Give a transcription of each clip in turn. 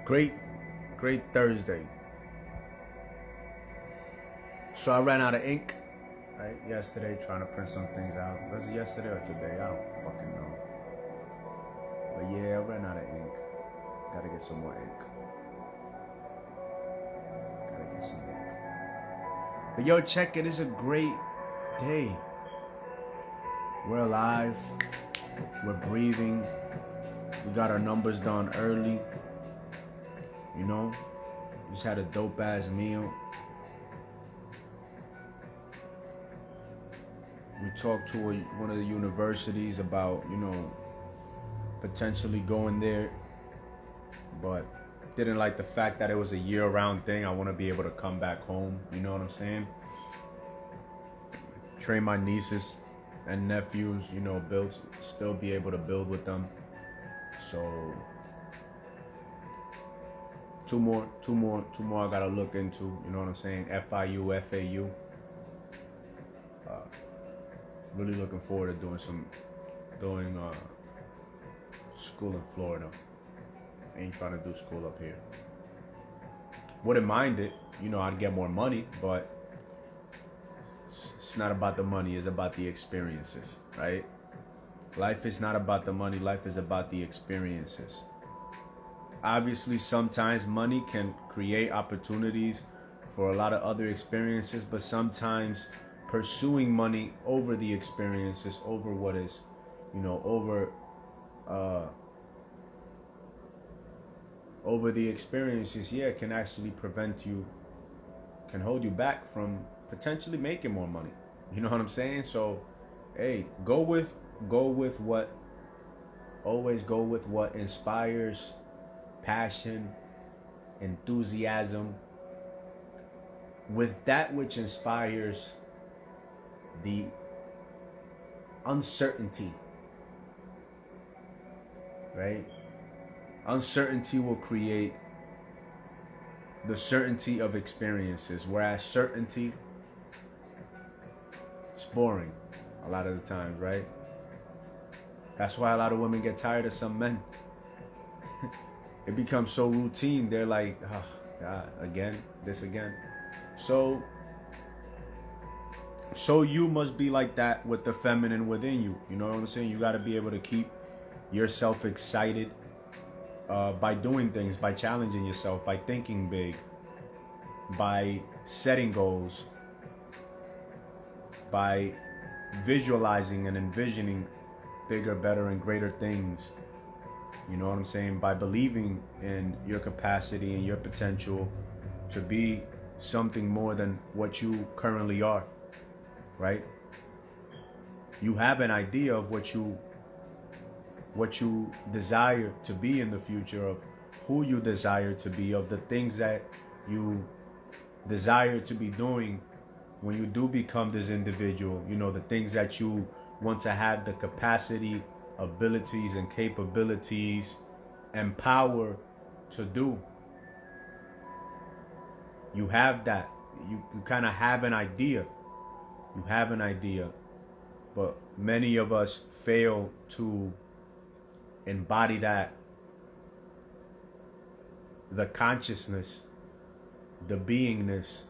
Great Thursday. So I ran out of ink, right, yesterday, trying to print some things out. Was it yesterday or today? I don't fucking know. But yeah, I ran out of ink. Gotta get some more ink. Gotta get some ink. But yo, check it. It's a great day. We're alive. We're breathing. We got our numbers done early. You know, just had a dope ass meal. We talked to one of the universities about, potentially going there, but didn't like the fact that it was a year-round thing. I want to be able to come back home, you know what I'm saying? Train my nieces and nephews, still be able to build with them. So two more I gotta look into, you know what I'm saying? FIU, FAU. Really looking forward to doing school in Florida. Ain't trying to do school up here. Wouldn't mind it, I'd get more money, but it's not about the money, it's about the experiences, right? Life is not about the money, life is about the experiences. Obviously, sometimes money can create opportunities for a lot of other experiences, but sometimes pursuing money over the experiences, over what is, over the experiences, can actually can hold you back from potentially making more money. You know what I'm saying? So, hey, always go with what inspires passion, enthusiasm, with that which inspires the uncertainty, right? Uncertainty will create the certainty of experiences, whereas certainty, it's boring a lot of the times, right? That's why a lot of women get tired of some men. It becomes so routine. They're like, oh, God, again, this again. So you must be like that with the feminine within you. You know what I'm saying? You got to be able to keep yourself excited by doing things, by challenging yourself, by thinking big, by setting goals, by visualizing and envisioning bigger, better, and greater things. You know what I'm saying? By believing in your capacity and your potential to be something more than what you currently are, right? You have an idea of what you desire to be in the future, of who you desire to be, of the things that you desire to be doing when you do become this individual, the things that you want to have the capacity, abilities, and capabilities and power to do. You have that. You kind of have an idea. You have an idea. But many of us fail to embody that. The consciousness, the beingness,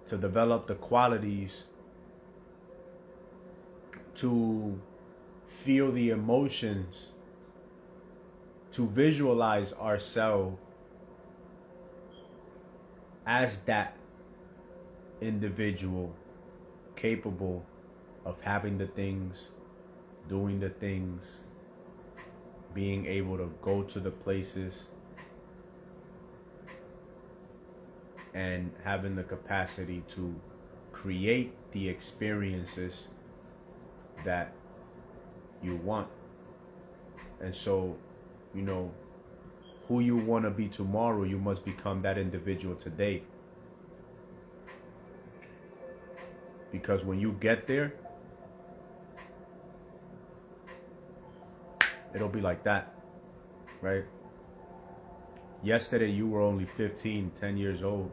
to develop the qualities, to feel the emotions, to visualize ourselves as that individual capable of having the things, doing the things, being able to go to the places, and having the capacity to create the experiences that you want. And so, who you want to be tomorrow, you must become that individual today. Because when you get there, it'll be like that, right? Yesterday you were only 15, 10 years old,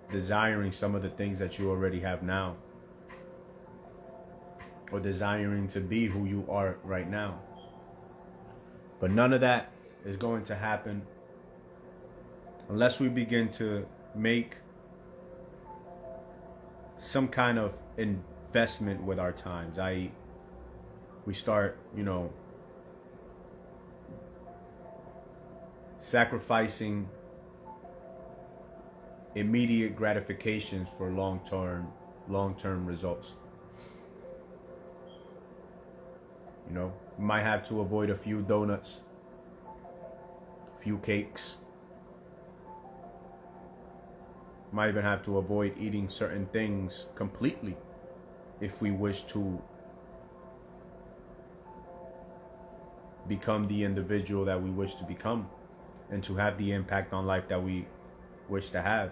desiring some of the things that you already have now, or desiring to be who you are right now. But none of that is going to happen unless we begin to make some kind of investment with our times, i.e., we start, sacrificing immediate gratifications for long-term results. We might have to avoid a few donuts, a few cakes. Might even have to avoid eating certain things completely if we wish to become the individual that we wish to become and to have the impact on life that we wish to have.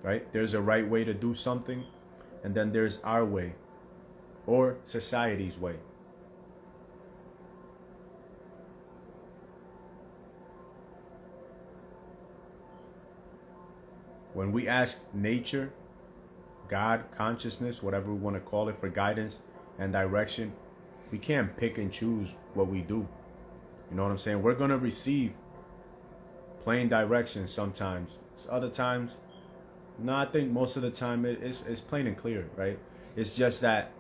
Right? There's a right way to do something, and then there's our way or society's way. When we ask nature, God, consciousness, whatever we want to call it, for guidance and direction, we can't pick and choose what we do. You know what I'm saying? We're going to receive plain direction sometimes. Other times, no, I think most of the time it's plain and clear, right? It's just that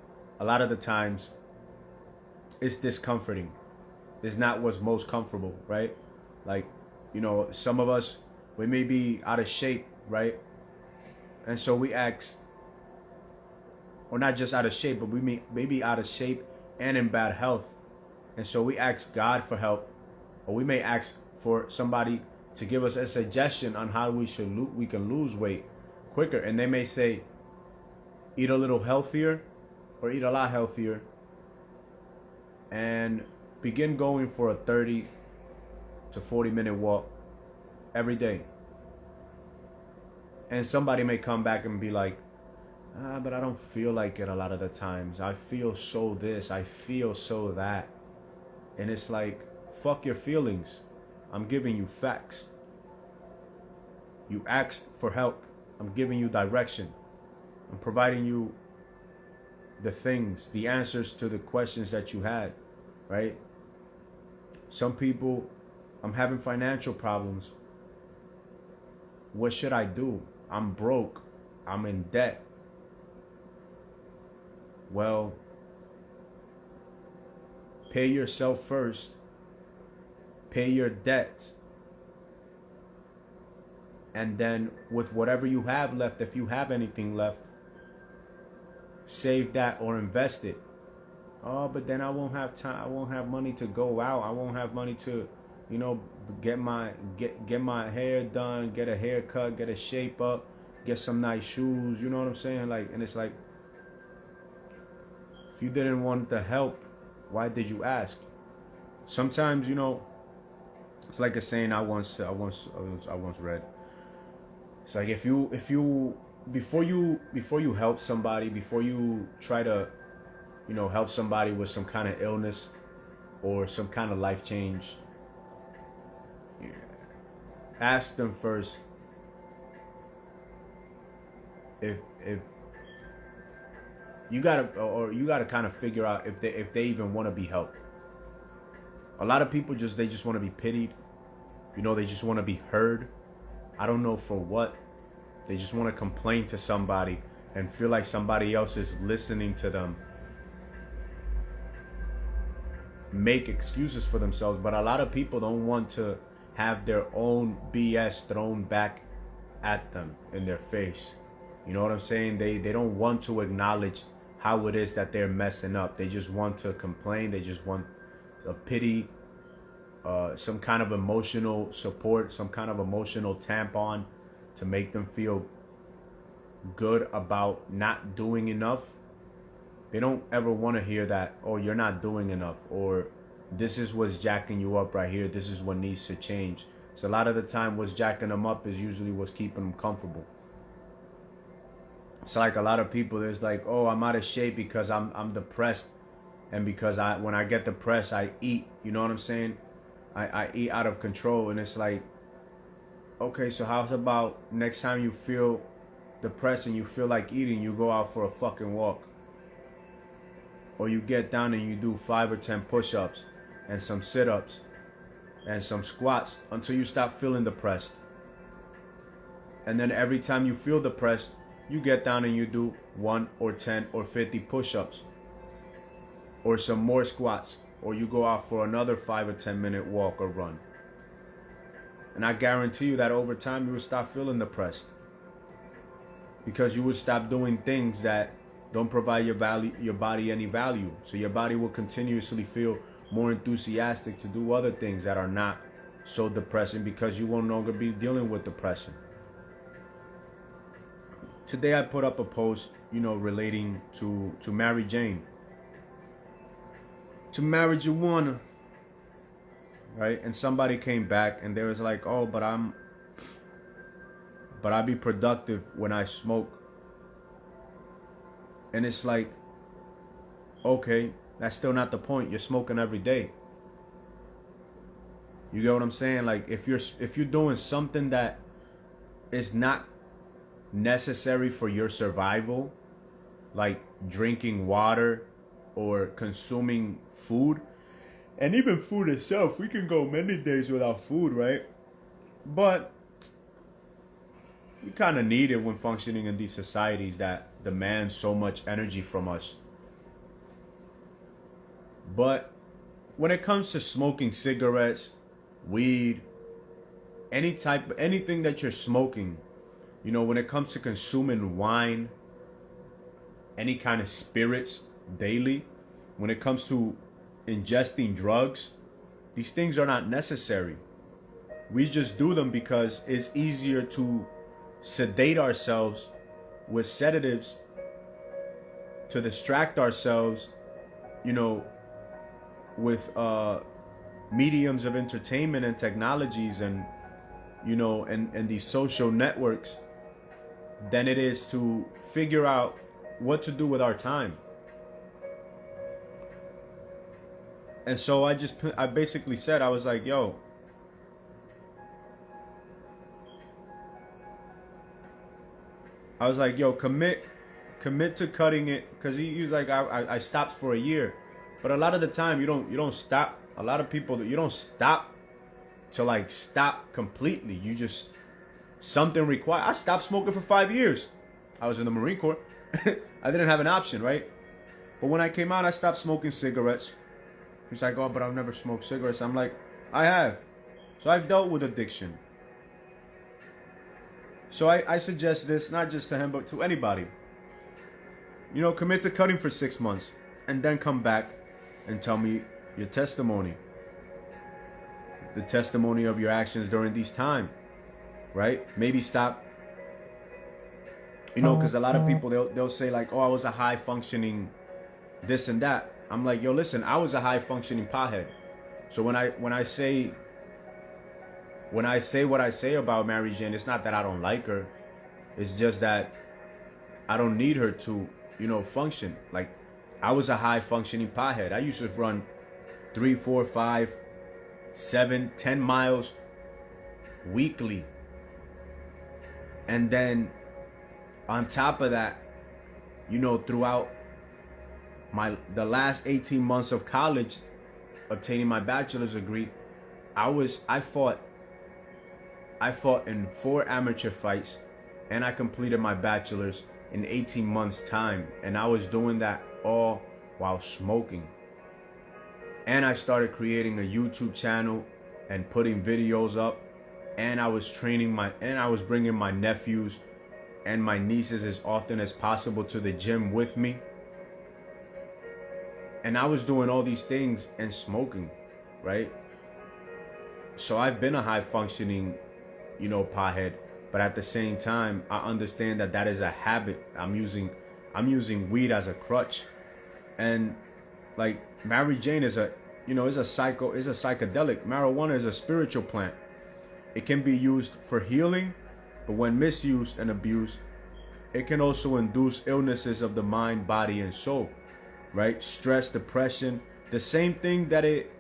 a lot of the times it's discomforting. It's not what's most comfortable, right? Like, some of us, we may be out of shape, right? And so we ask, or not just out of shape, but we may be out of shape and in bad health. And so we ask God for help, or we may ask for somebody to give us a suggestion on how we can lose weight quicker. And they may say, eat a little healthier or eat a lot healthier and begin going for a 30 to 40-minute walk every day. And somebody may come back and be like, but I don't feel like it a lot of the times. I feel so this, I feel so that. And it's like, fuck your feelings. I'm giving you facts. You asked for help. I'm giving you direction. I'm providing you the things, the answers to the questions that you had, right? Some people, I'm having financial problems. What should I do? I'm broke. I'm in debt. Well, pay yourself first. Pay your debt. And then with whatever you have left, if you have anything left, save that or invest it. Oh, but then I won't have time. I won't have money to go out. I won't have money to, get my hair done, get a haircut, get a shape up, get some nice shoes. You know what I'm saying? Like, and it's like, if you didn't want the help, why did you ask? Sometimes, it's like a saying I once read. It's like if you before you help somebody, before you try to, help somebody with some kind of illness or some kind of life change, ask them first if you gotta kind of figure out if they even want to be helped. A lot of people just want to be pitied. They just want to be heard. I don't know for what. They just want to complain to somebody and feel like somebody else is listening to them. Make excuses for themselves. But a lot of people don't want to have their own BS thrown back at them in their face. You know what I'm saying? They don't want to acknowledge how it is that they're messing up. They just want to complain. They just want a pity, some kind of emotional support, some kind of emotional tampon to make them feel good about not doing enough. They don't ever want to hear that, oh, you're not doing enough, or this is what's jacking you up right here. This is what needs to change. So a lot of the time what's jacking them up is usually what's keeping them comfortable. It's like a lot of people, there's like, oh, I'm out of shape because I'm depressed. And because when I get depressed, I eat. You know what I'm saying? I eat out of control. And it's like, okay, so how's about next time you feel depressed and you feel like eating, you go out for a fucking walk. Or you get down and you do 5 or 10 push-ups and some sit-ups. and some squats until you stop feeling depressed. And then every time you feel depressed, you get down and you do 1 or 10 or 50 push-ups or some more squats, or you go out for another 5 or 10 minute walk or run. And I guarantee you that over time you will stop feeling depressed, because you will stop doing things that don't provide your body any value. So your body will continuously feel more enthusiastic to do other things that are not so depressing, because you will no longer be dealing with depression. Today I put up a post, relating to Mary Jane. To marijuana, right? And somebody came back and they was like, oh, but I be productive when I smoke. And it's like, okay, that's still not the point. You're smoking every day. You get what I'm saying? Like, if you're doing something that is not necessary for your survival, like drinking water or consuming food, and even food itself, we can go many days without food, right? But we kind of need it when functioning in these societies that demand so much energy from us. But when it comes to smoking cigarettes, weed, anything that you're smoking, when it comes to consuming wine, any kind of spirits daily, when it comes to ingesting drugs, these things are not necessary. We just do them because it's easier to sedate ourselves with sedatives to distract ourselves, with mediums of entertainment and technologies and these social networks, than it is to figure out what to do with our time. And so I basically said, I was like, yo, commit to cutting it, because he was like, I stopped for a year. But a lot of the time you don't stop. A lot of people, you don't stop to like stop completely. You just, something required. I stopped smoking for 5 years. I was in the Marine Corps. I didn't have an option, right? But when I came out, I stopped smoking cigarettes. He's like, oh, but I've never smoked cigarettes. I'm like, I have. So I've dealt with addiction. So I suggest this, not just to him, but to anybody. Commit to cutting for 6 months and then come back and tell me your testimony. The testimony of your actions during these time, right? Maybe stop. Because a lot of people, they'll say like, oh, I was a high functioning this and that. I'm like, yo, listen, I was a high functioning pothead. So when I say what I say about Mary Jane, it's not that I don't like her. It's just that I don't need her to, function. Like, I was a high functioning pothead. I used to run 3, 4, 5, 7, 10 miles weekly. And then on top of that, throughout the last 18 months of college, obtaining my bachelor's degree, I fought in 4 amateur fights, and I completed my bachelor's in 18 months time. And I was doing that all while smoking. And I started creating a YouTube channel and putting videos up, and I was bringing my nephews and my nieces as often as possible to the gym with me. And I was doing all these things and smoking, right? So I've been a high functioning, pothead, but at the same time, I understand that is a habit. I'm using weed as a crutch. And like, Mary Jane is a psychedelic. Marijuana is a spiritual plant. It can be used for healing, but when misused and abused, it can also induce illnesses of the mind, body, and soul, right? Stress, depression, the same thing that it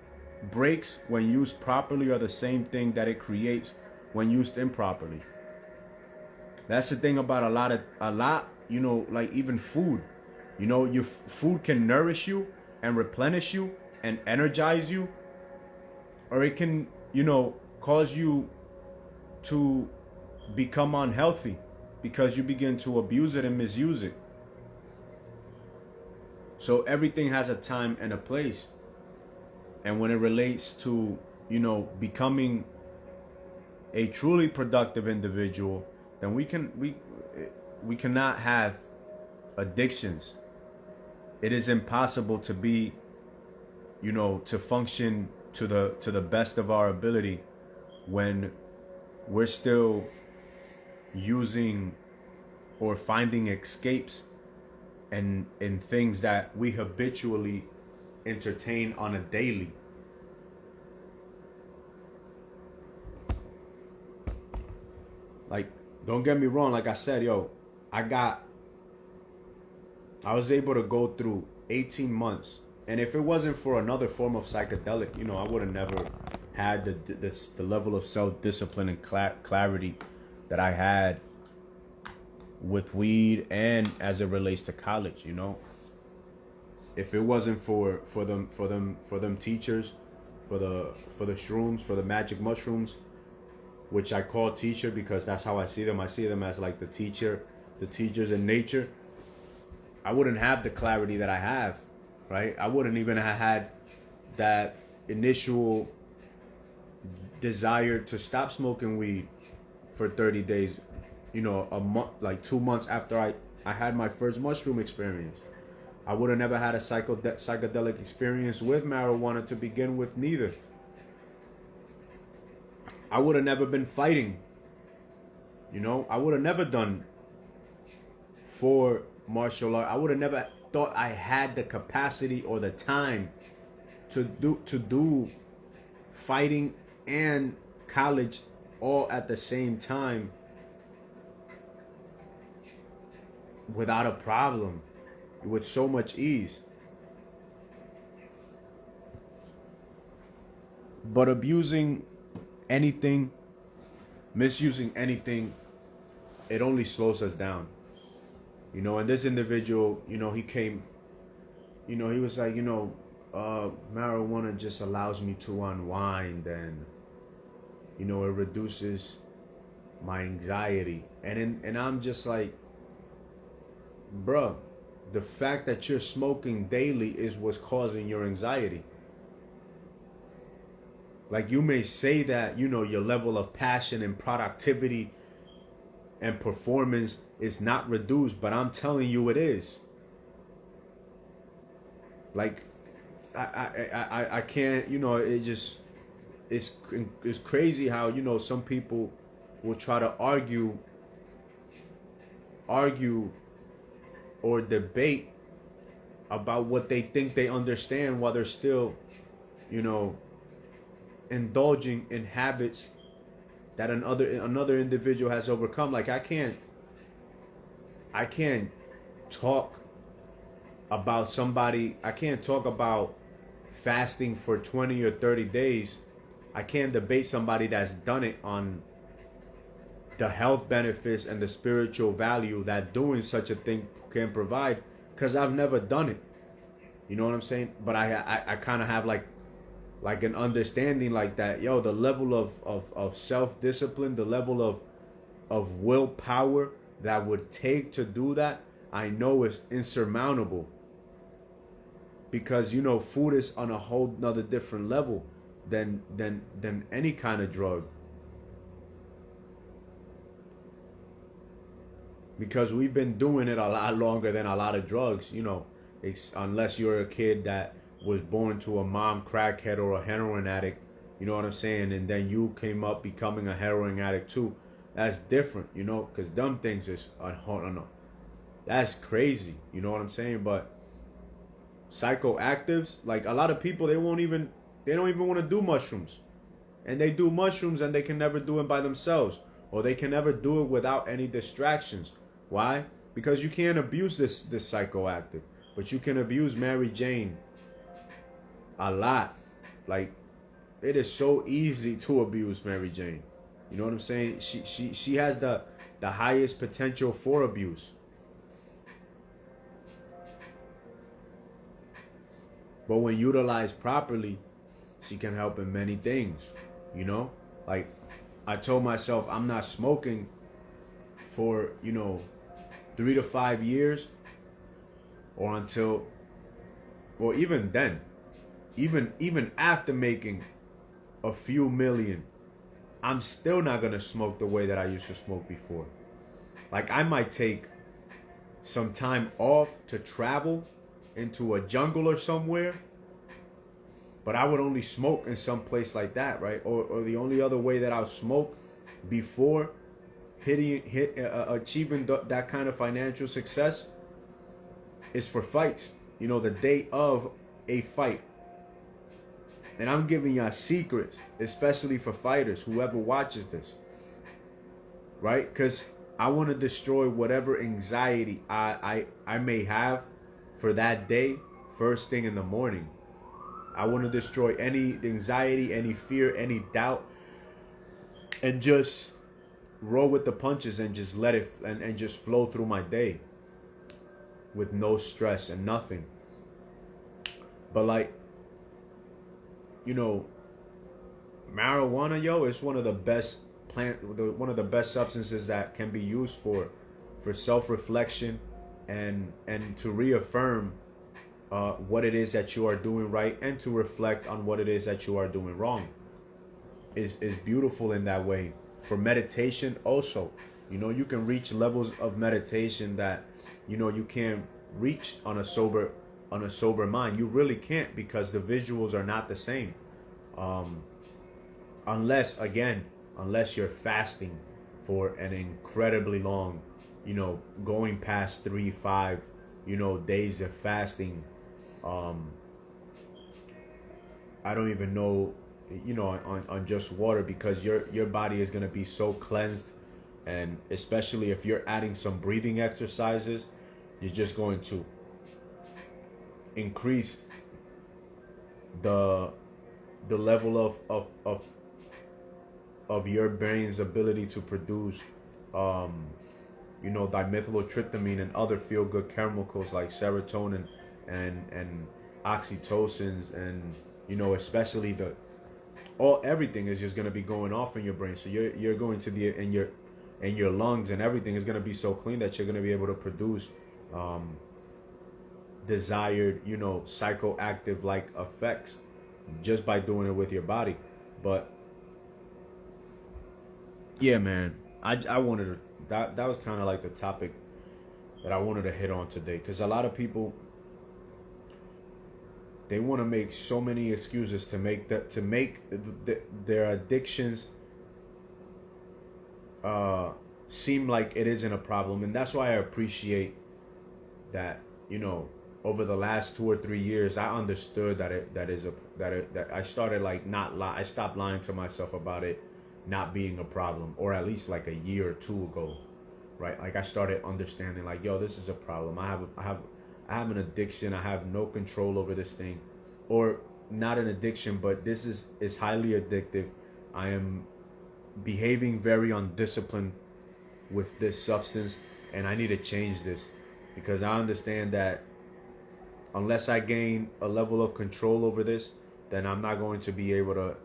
breaks when used properly are the same thing that it creates when used improperly. That's the thing about a lot, like even food. Your food can nourish you and replenish you and energize you, or it can, cause you to become unhealthy because you begin to abuse it and misuse it. So everything has a time and a place. And when it relates to, becoming a truly productive individual, then we cannot have addictions. It is impossible to be, to function to the best of our ability when we're still using or finding escapes and in things that we habitually entertain on a daily. Like, don't get me wrong, like I said, I was able to go through 18 months. And if it wasn't for another form of psychedelic, I would have never had the level of self-discipline and clarity that I had with weed and as it relates to college. If it wasn't for them teachers, for the shrooms, for the magic mushrooms, which I call teacher because that's how I see them. I see them as like the teachers in nature. I wouldn't have the clarity that I have, right? I wouldn't even have had that initial desire to stop smoking weed for 30 days, a month, like 2 months after I had my first mushroom experience. I would have never had a psychedelic experience with marijuana to begin with, neither. I would have never been fighting. I would have never done 4 martial art. I would have never thought I had the capacity or the time to do fighting and college all at the same time without a problem, with so much ease. But abusing anything, misusing anything, it only slows us down. And this individual, he came, he was like, marijuana just allows me to unwind and, it reduces my anxiety. And I'm just like, bruh, the fact that you're smoking daily is what's causing your anxiety. Like, you may say that, your level of passion and productivity and performance is not reduced, but I'm telling you it is. Like, I can't, it's crazy how, some people will try to argue or debate about what they think they understand while they're still, indulging in habits that another individual has overcome. Like, I can't talk about somebody. I can't talk about fasting for 20 or 30 days. I can't debate somebody that's done it on the health benefits and the spiritual value that doing such a thing can provide, because I've never done it. You know what I'm saying? But I kind of have like an understanding like that. The level of self-discipline, the level of willpower that would take to do that, I know is insurmountable. Because, food is on a whole nother different level than any kind of drug. Because we've been doing it a lot longer than a lot of drugs, unless you're a kid that was born to a mom crackhead or a heroin addict, you know what I'm saying? And then you came up becoming a heroin addict too. That's different, because dumb things is, no. That's crazy, you know what I'm saying? But psychoactives, like a lot of people, they don't even want to do mushrooms. And they do mushrooms and they can never do it by themselves. Or they can never do it without any distractions. Why? Because you can't abuse this psychoactive. But you can abuse Mary Jane a lot. Like, it is so easy to abuse Mary Jane. You know what I'm saying? She has the highest potential for abuse. But when utilized properly, she can help in many things. You know, like I told myself I'm not smoking for 3 to 5 years, or until, or even then, even after making a few million, I'm still not gonna smoke the way that I used to smoke before. Like I might take some time off to travel into a jungle or somewhere, but I would only smoke in some place like that, right? Or the only other way that I'll smoke before achieving that kind of financial success is for fights. The day of a fight. And I'm giving y'all secrets, especially for fighters, whoever watches this, right? Because I want to destroy whatever anxiety I may have for that day first thing in the morning. I want to destroy any anxiety, any fear, any doubt, and just roll with the punches and just let it and just flow through my day with no stress and nothing. But like, marijuana, is one of the best one of the best substances that can be used for self-reflection and to reaffirm what it is that you are doing right, and to reflect on what it is that you are doing wrong. Is beautiful in that way. For meditation also, you can reach levels of meditation that you can't reach on a sober mind. You really can't, because the visuals are not the same, unless you're fasting for an incredibly long, going past 3-5 days of fasting. I don't even know, on just water, because your body is going to be so cleansed. And especially if you're adding some breathing exercises, you're just going to increase the level of your brain's ability to produce dimethyltryptamine and other feel-good chemicals like serotonin and oxytocins, and especially everything is just going to be going off in your brain. So you're going to be in your lungs, and everything is going to be so clean that you're going to be able to produce desired psychoactive like effects just by doing it with your body. But yeah, man, I wanted to, that was kind of like the topic that I wanted to hit on today, because a lot of people, they want to make so many excuses to make their addictions seem like it isn't a problem. And that's why I appreciate that over the last 2 or 3 years I understood that I started like I stopped lying to myself about it not being a problem, or at least like a year or two ago, right? Like I started understanding, like, yo, this is a problem. I have an addiction. I have no control over this thing, or not an addiction, but this is highly addictive. I am behaving very undisciplined with this substance, and I need to change this, because I understand that unless I gain a level of control over this, then I'm not going to be able to,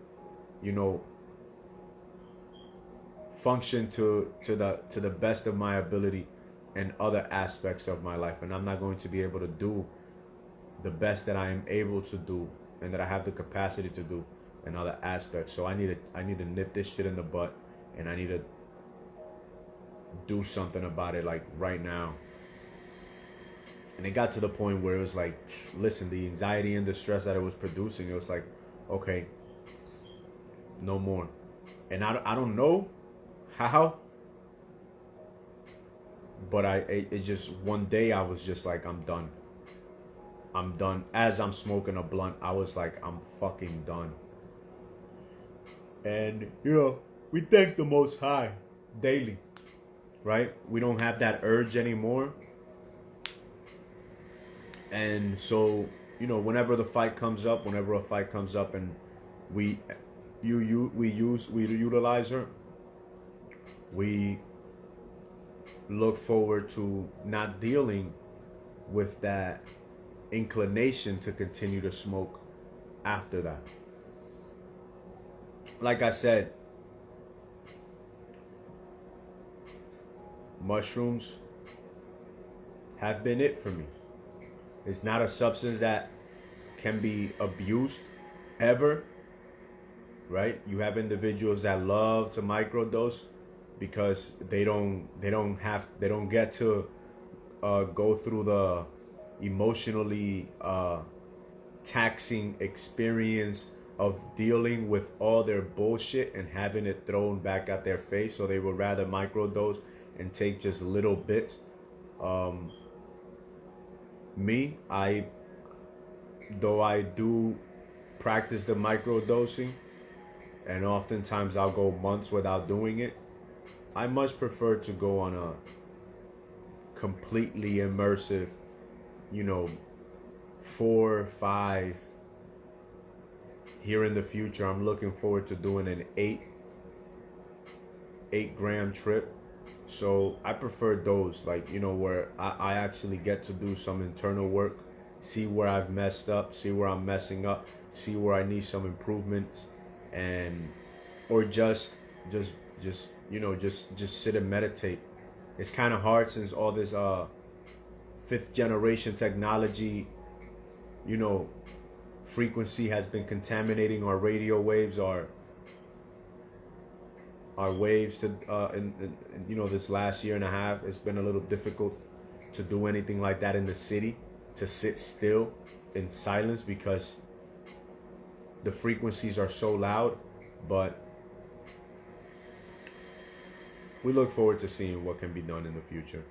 function to the best of my ability in other aspects of my life, and I'm not going to be able to do the best that I am able to do and that I have the capacity to do in other aspects. So I need to nip this shit in the butt, and I need to do something about it, like right now. And it got to the point where it was like, listen, the anxiety and the stress that it was producing, it was like, okay, no more. And I don't know how, but it just, one day I was just like, I'm done. As I'm smoking a blunt, I was like, I'm fucking done. And we thank the Most High daily, right? We don't have that urge anymore. And so, whenever a fight comes up, and we utilize her, we look forward to not dealing with that inclination to continue to smoke after that. like I said, mushrooms have been it for me. It's not a substance that can be abused ever, right? You have individuals that love to microdose because they don't get to go through the emotionally taxing experience of dealing with all their bullshit and having it thrown back at their face, so they would rather microdose and take just little bits. Me, though I do practice the microdosing, and oftentimes I'll go months without doing it, I much prefer to go on a completely immersive, 4, 5. Here in the future, I'm looking forward to doing an 8 gram trip. So I prefer those, where I actually get to do some internal work, see where I've messed up, see where I'm messing up, see where I need some improvements, or just sit and meditate. It's kind of hard since all this 5th generation technology, frequency has been contaminating our radio waves, our waves to in this last year and a half. It's been a little difficult to do anything like that in the city, to sit still in silence, because the frequencies are so loud. But we look forward to seeing what can be done in the future.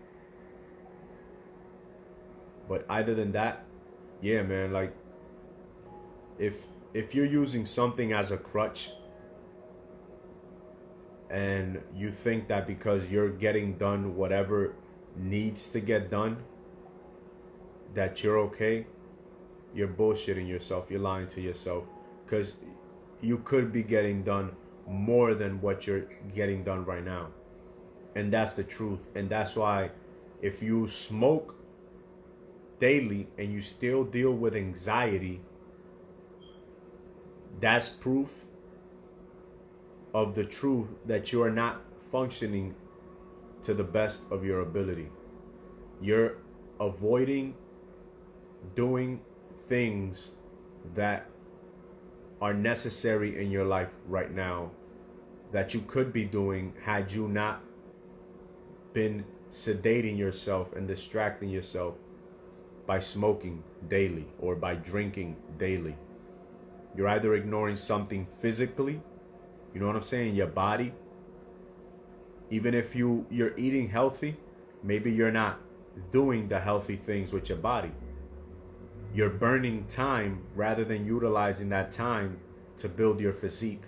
But other than that, yeah, man, like if you're using something as a crutch, and you think that because you're getting done whatever needs to get done, that you're okay, you're bullshitting yourself. You're lying to yourself, because you could be getting done more than what you're getting done right now. And that's the truth. And that's why if you smoke daily and you still deal with anxiety, that's proof of the truth that you are not functioning to the best of your ability. You're avoiding doing things that are necessary in your life right now, that you could be doing had you not been sedating yourself and distracting yourself by smoking daily or by drinking daily. You're either ignoring something physically, you know what I'm saying, your body. Even if you're eating healthy, maybe you're not doing the healthy things with your body. You're burning time rather than utilizing that time to build your physique.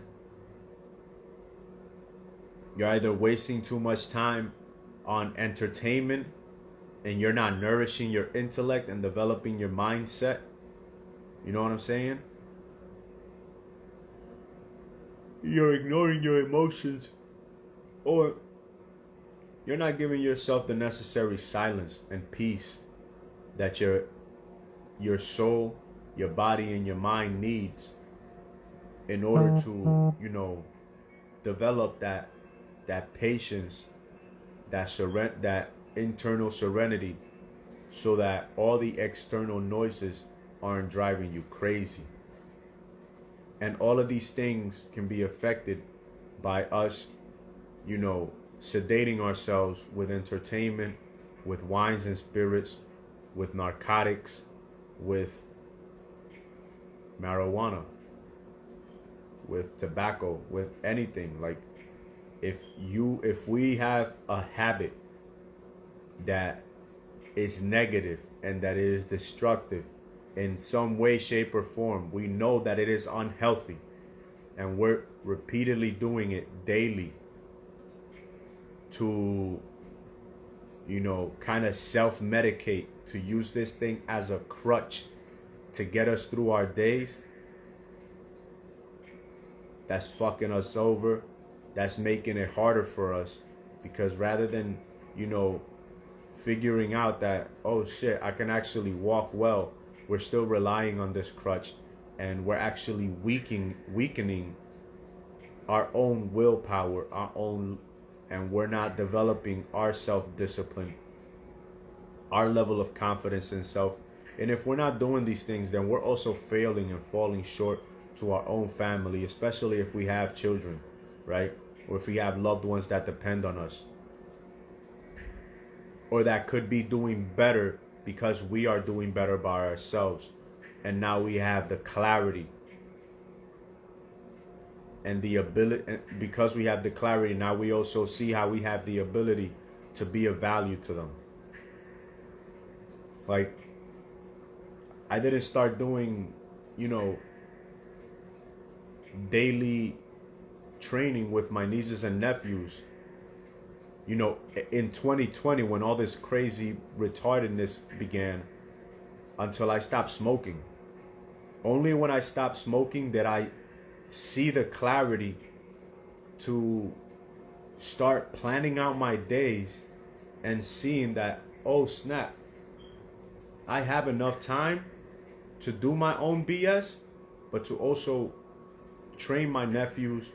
You're either wasting too much time on entertainment and you're not nourishing your intellect and developing your mindset. You know what I'm saying? You're ignoring your emotions, or you're not giving yourself the necessary silence and peace that your soul, your body, and your mind needs in order to, develop that patience, that internal serenity, so that all the external noises aren't driving you crazy. And all of these things can be affected by us, sedating ourselves with entertainment, with wines and spirits, with narcotics, with marijuana, with tobacco, with anything. Like if we have a habit that is negative and that is destructive in some way, shape, or form, we know that it is unhealthy, and we're repeatedly doing it daily to, kind of self-medicate, to use this thing as a crutch to get us through our days. That's fucking us over. That's making it harder for us, because rather than, figuring out that, oh shit, I can actually walk well, we're still relying on this crutch, and we're actually weakening our own willpower, and we're not developing our self-discipline, our level of confidence in self. And if we're not doing these things, then we're also failing and falling short to our own family, especially if we have children, right? Or if we have loved ones that depend on us, or that could be doing better because we are doing better by ourselves. And now we have the clarity and the ability, because we have the clarity, now we also see how we have the ability to be of value to them. Like, I didn't start doing, daily training with my nieces and nephews, in 2020, when all this crazy retardedness began, until I stopped smoking. Only when I stopped smoking did I see the clarity to start planning out my days and seeing that, oh snap, I have enough time to do my own BS, but to also train my nephews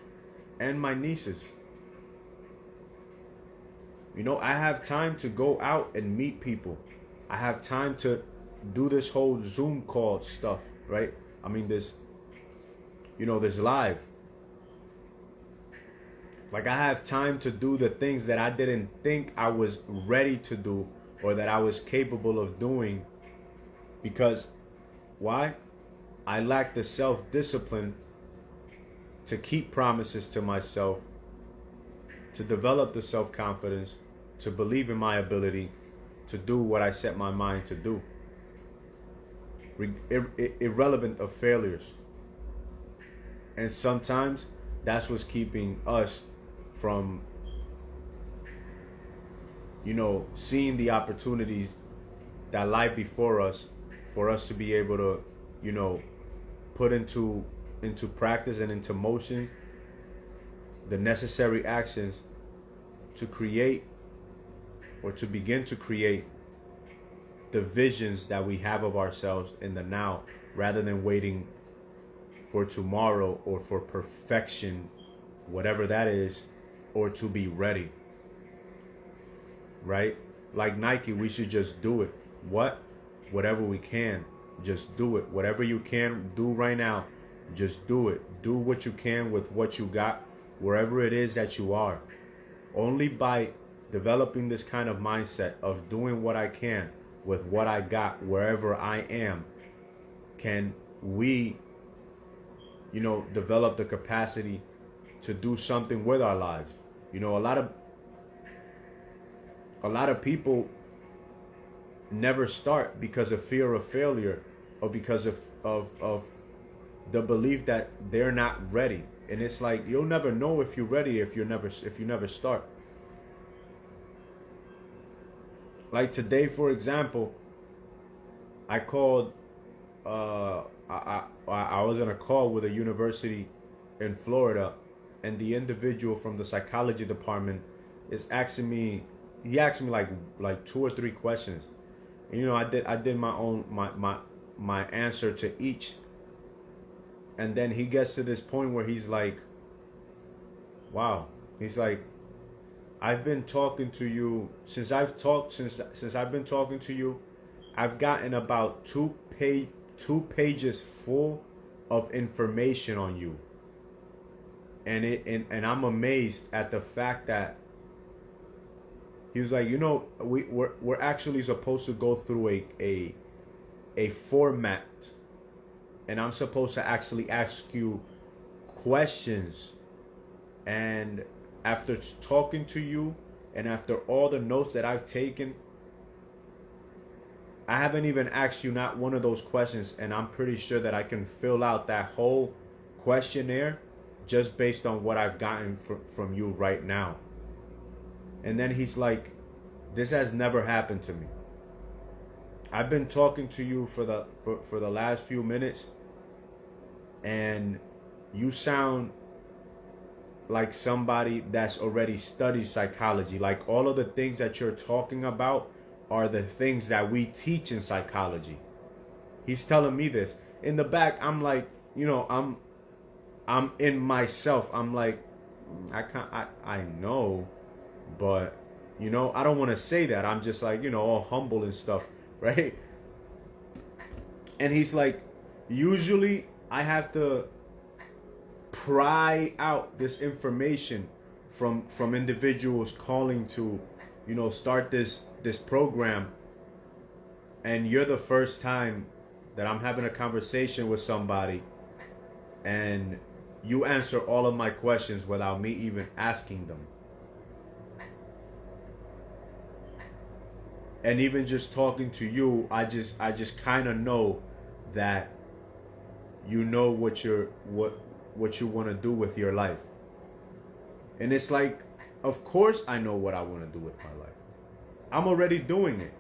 and my nieces. I have time to go out and meet people. I have time to do this whole Zoom call stuff, right? I mean, this live. Like, I have time to do the things that I didn't think I was ready to do or that I was capable of doing. Because, why? I lack the self-discipline to keep promises to myself, to develop the self-confidence, to believe in my ability to do what I set my mind to do, irrelevant of failures. And sometimes that's what's keeping us from, seeing the opportunities that lie before us, for us to be able to, put into practice and into motion the necessary actions to create, or to begin to create, the visions that we have of ourselves in the now, rather than waiting for tomorrow or for perfection, whatever that is, or to be ready. Right? Like Nike, we should just do it. Whatever we can, just do it. Whatever you can do right now, just do it. Do what you can with what you got, wherever it is that you are. Only by developing this kind of mindset of doing what I can with what I got, wherever I am, can we, develop the capacity to do something with our lives. A lot of people never start because of fear of failure, or because of the belief that they're not ready. And it's like, you'll never know if you're ready if you never start. Like today, for example, I called. I was on a call with a university in Florida, and the individual from the psychology department is asking me. He asked me like 2 or 3 questions. And, I did my own my answer to each. And then he gets to this point where he's like, "Wow." He's like, "I've been talking to you since I've been talking to you. I've gotten about 2 pages full of information on you." And I'm amazed at the fact that he was like, we're actually supposed to go through a format, and I'm supposed to actually ask you questions. And after talking to you, and after all the notes that I've taken, I haven't even asked you not one of those questions, and I'm pretty sure that I can fill out that whole questionnaire just based on what I've gotten from you right now. And then he's like, "This has never happened to me. I've been talking to you for the last few minutes, and you sound like somebody that's already studied psychology. Like, all of the things that you're talking about are the things that we teach in psychology." He's telling me this. In the back, I'm like, I'm in myself. I'm like, I can't, I know, but, you know, I don't want to say that. I'm just like, you know, all humble and stuff, right? And he's like, usually I have to pry out this information from individuals calling to, you know, start this program. And you're the first time that I'm having a conversation with somebody and you answer all of my questions without me even asking them. And even just talking to you, I just kind of know that you know what you want to do with your life. And it's like, of course I know what I want to do with my life. I'm already doing it.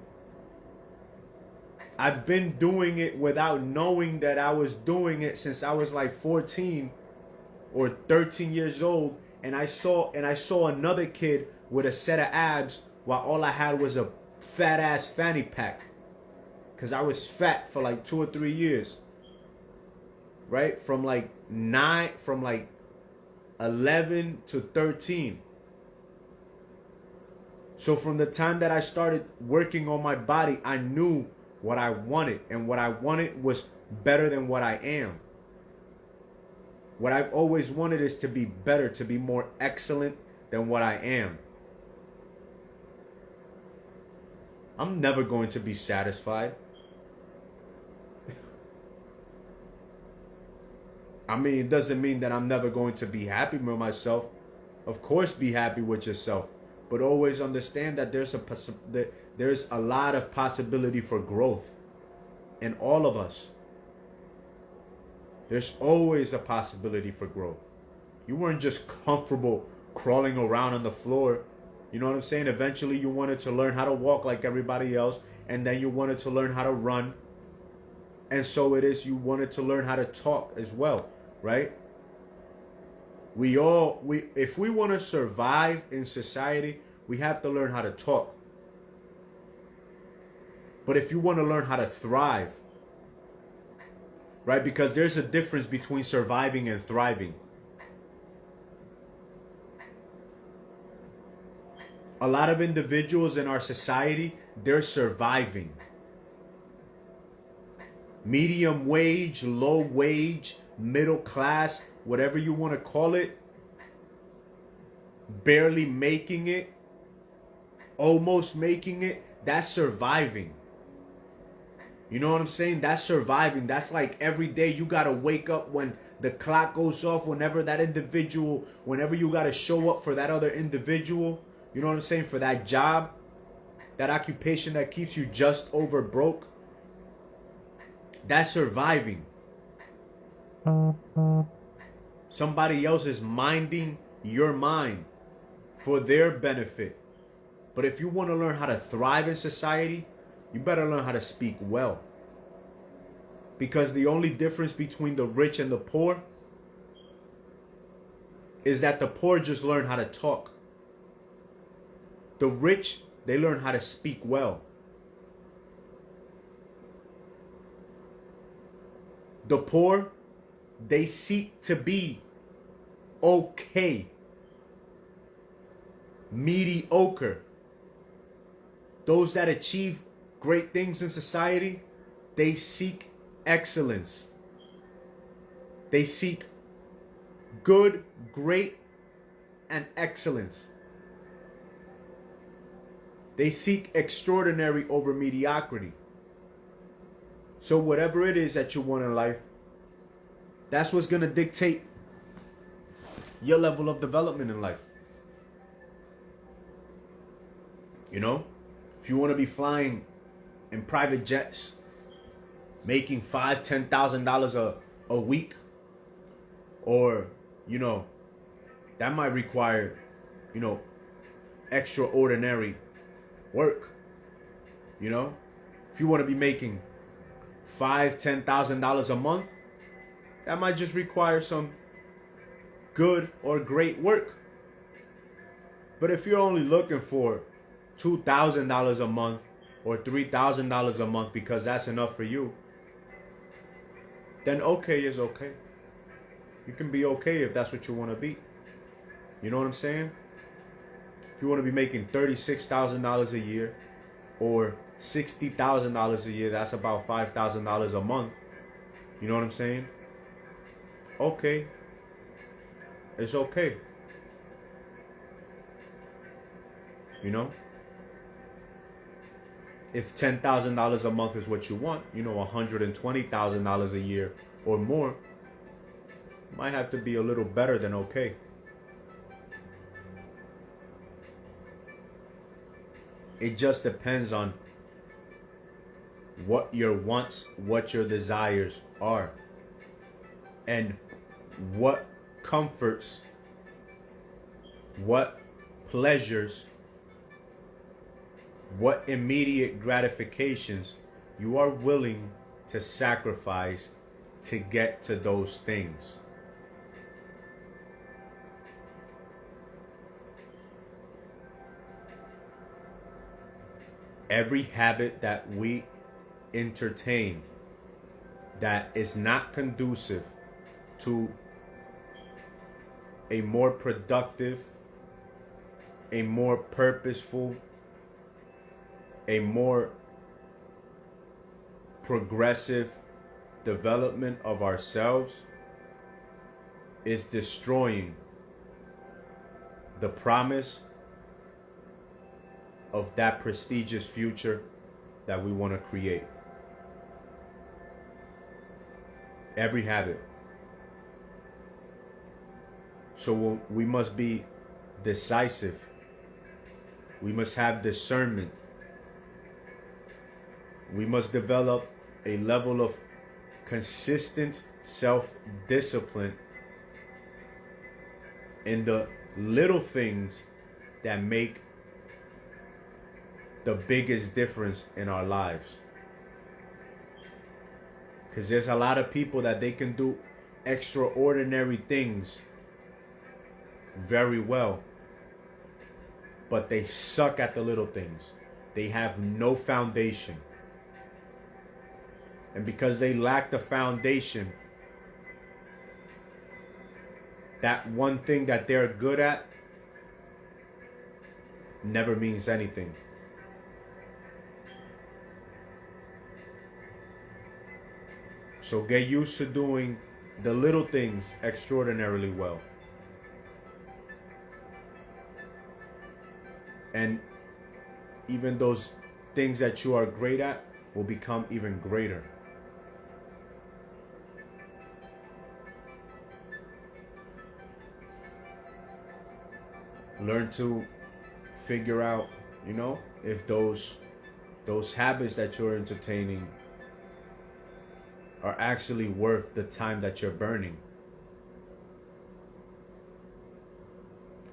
I've been doing it without knowing that I was doing it since I was like 14 or 13 years old, and I saw another kid with a set of abs while all I had was a fat ass fanny pack, because I was fat for like 2 or 3 years, right? From like 11 to 13. So from the time that I started working on my body, I knew what I wanted, and what I wanted was better than what I am. What I've always wanted is to be better, to be more excellent than what I am. I'm never going to be satisfied. I mean, it doesn't mean that I'm never going to be happy with myself. Of course, be happy with yourself, but always understand that there's a lot of possibility for growth in all of us. There's always a possibility for growth. You weren't just comfortable crawling around on the floor. You know what I'm saying? Eventually you wanted to learn how to walk like everybody else, and then you wanted to learn how to run. And so it is, you wanted to learn how to talk as well, right? If we want to survive in society, we have to learn how to talk. But if you want to learn how to thrive, right? Because there's a difference between surviving and thriving. A lot of individuals in our society, they're surviving. Medium wage, low wage, middle class, whatever you want to call it. Barely making it, almost making it. That's surviving. You know what I'm saying? That's surviving. That's like every day you got to wake up when the clock goes off, whenever you got to show up for that other individual. You know what I'm saying? For that job, that occupation that keeps you just over broke. That's surviving. Somebody else is minding your mind for their benefit. But if you want to learn how to thrive in society, you better learn how to speak well. Because the only difference between the rich and the poor is that the poor just learn how to talk. The rich, they learn how to speak well. The poor, they seek to be okay, mediocre. Those that achieve great things in society, they seek excellence. They seek good, great, and excellence. They seek extraordinary over mediocrity. So whatever it is that you want in life, that's what's going to dictate your level of development in life. You know, if you want to be flying in private jets, making $5,000-$10,000 a week, or, you know, that might require, you know, extraordinary work. You know, if you want to be making $5,000-$10,000 a month, that might just require some good or great work. But if you're only looking for $2,000 a month or $3,000 a month because that's enough for you, then okay is okay. You can be okay if that's what you want to be. You know what I'm saying? If you want to be making $36,000 a year or $60,000 a year, that's about $5,000 a month. You know what I'm saying? Okay. It's okay. You know? If $10,000 a month is what you want, you know, $120,000 a year or more, might have to be a little better than okay. It just depends on what your wants, what your desires are, and what comforts, what pleasures, what immediate gratifications you are willing to sacrifice to get to those things. Every habit that we entertain that is not conducive to a more productive, a more purposeful, a more progressive development of ourselves is destroying the promise of that prestigious future that we want to create. Every habit. So we must be decisive. We must have discernment. We must develop a level of consistent self-discipline in the little things that make the biggest difference in our lives. Because there's a lot of people that they can do extraordinary things very well, but they suck at the little things. They have no foundation. And because they lack the foundation, that one thing that they're good at never means anything. So get used to doing the little things extraordinarily well. And even those things that you are great at will become even greater. Learn to figure out, you know, if those habits that you're entertaining are actually worth the time that you're burning.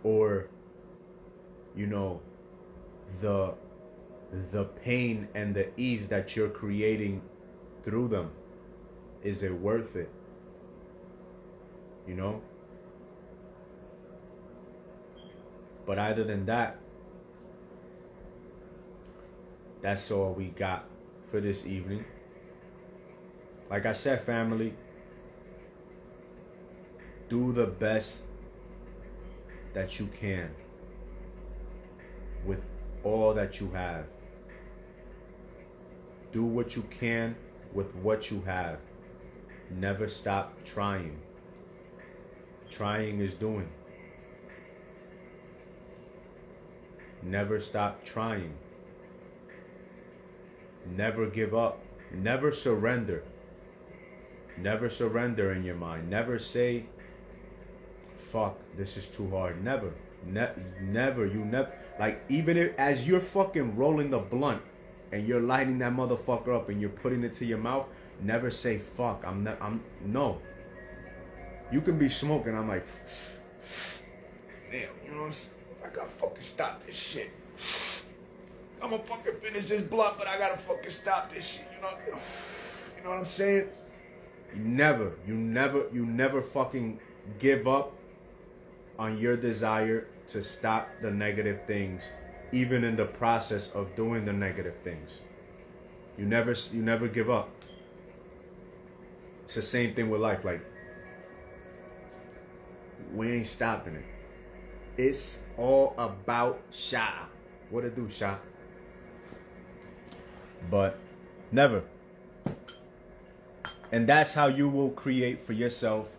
Or, you know, the pain and the ease that you're creating through them. Is it worth it? You know? But other than that, that's all we got for this evening. Like I said, family, do the best that you can with all that you have. Do what you can with what you have. Never stop trying. Trying is doing. Never stop trying. Never give up. Never surrender. Never surrender in your mind. Never say, fuck, this is too hard. Never. Never. You never. Like, even if, as you're fucking rolling the blunt and you're lighting that motherfucker up and you're putting it to your mouth, never say, fuck, no. You can be smoking. I'm like, damn, you know what I'm saying? I gotta fucking stop this shit. I'm gonna fucking finish this blunt, but I gotta fucking stop this shit. You know what I'm saying? You never fucking give up on your desire to stop the negative things, even in the process of doing the negative things. You never give up. It's the same thing with life. Like, we ain't stopping it. It's all about Sha. What it do, Sha? But never. And that's how you will create for yourself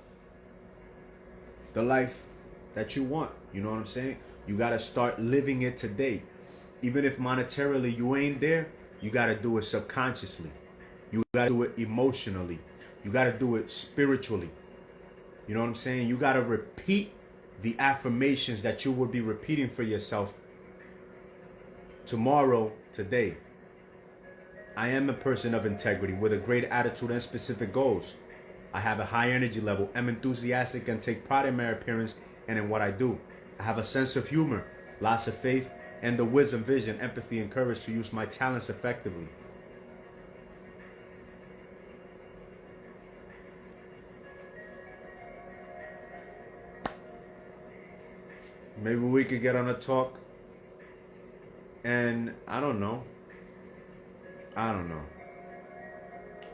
the life that you want. You know what I'm saying? You got to start living it today. Even if monetarily you ain't there, you got to do it subconsciously. You got to do it emotionally. You got to do it spiritually. You know what I'm saying? You got to repeat the affirmations that you will be repeating for yourself tomorrow, today. I am a person of integrity with a great attitude and specific goals. I have a high energy level, am enthusiastic, and take pride in my appearance and in what I do. I have a sense of humor, lots of faith, and the wisdom, vision, empathy, and courage to use my talents effectively. Maybe we could get on a talk and I don't know.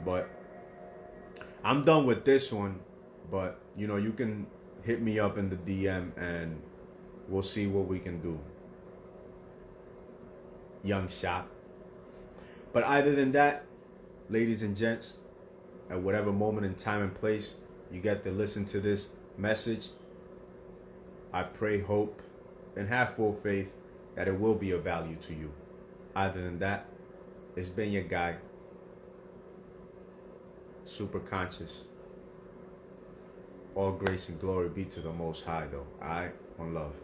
But I'm done with this one. But you can hit me up in the DM and we'll see what we can do. Young shot. But other than that, ladies and gents, at whatever moment in time and place you get to listen to this message, I pray, hope, and have full faith that it will be of value to you. Other than that, it's been your guy, super conscious. All grace and glory be to the Most High, though. Alright? One love.